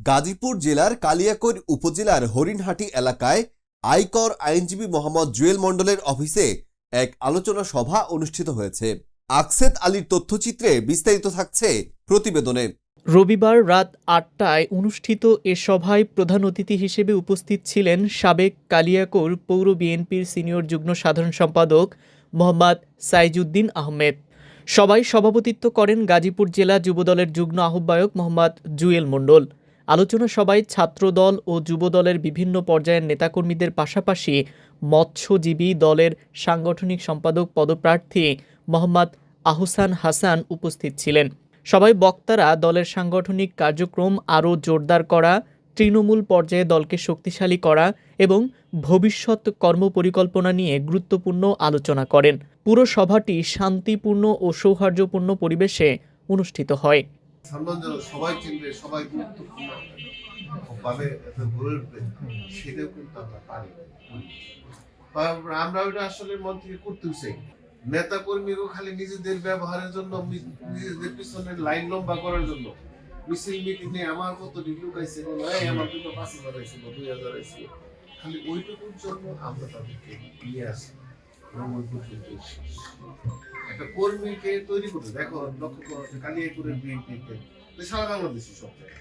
গাজীপুর জেলার কালিয়াকৈর উপজেলার হরিণহাটি এলাকায় আয়কর আইনজীবী মোহাম্মদ জুয়েল মণ্ডলের অফিসে এক আলোচনা সভা অনুষ্ঠিত হয়েছে। আকসেদ আলীর তথ্যচিত্রে বিস্তারিত থাকছে প্রতিবেদনে। রবিবার রাত ৮টায় অনুষ্ঠিত এ সভায় প্রধান অতিথি হিসেবে উপস্থিত ছিলেন সাবেক কালিয়াকৈর পৌর বিএনপির সিনিয়র যুগ্ম সাধারণ সম্পাদক মোহাম্মদ সাইজুদ্দিন আহমেদ। সভায় সভাপতিত্ব করেন গাজীপুর জেলা যুবদলের যুগ্ম আহ্বায়ক মোহাম্মদ জুয়েল মণ্ডল। আলোচনা সভায় ছাত্রদল ও যুবদলের বিভিন্ন পর্যায়ের নেতাকর্মীদের পাশাপাশি মৎস্যজীবী দলের সাংগঠনিক সম্পাদক পদপ্রার্থী মোহাম্মদ আহসান হাসান উপস্থিত ছিলেন। সবাই বক্তারা দলের সাংগঠনিক কার্যক্রম আরও জোরদার করা, তৃণমূল পর্যায়ে দলকে শক্তিশালী করা এবং ভবিষ্যৎ কর্মপরিকল্পনা নিয়ে গুরুত্বপূর্ণ আলোচনা করেন। পুরো সভাটি শান্তিপূর্ণ ও সৌহার্দ্যপূর্ণ পরিবেশে অনুষ্ঠিত হয়। সবাই চিনবে, সবাই গুরুত্বপূর্ণভাবে গড়ে উঠবে, সেটাও কিন্তু আমরা পারি। আমরা ওইটা আসলে মন থেকে করতেও চাই। নেতা কর্মীও খালি নিজেদের ব্যবহারের জন্য, নিজেদের পিছনে লাইন লম্বা করার জন্য মিছিল মিটিংয়ে আমার কত লোক আইছে, আমার কিন্তু ৫,০০০ আইছিল, ২,০০০ আইছিল, খালি ওইটুকুর জন্য আমরা তাদেরকে নিয়ে আসি। একটা কর্মীকে তৈরি করতে দেখো, লক্ষ্য করো কালিয়াকৈরের বিএনপিকে সারা বাংলাদেশে সব জায়গায়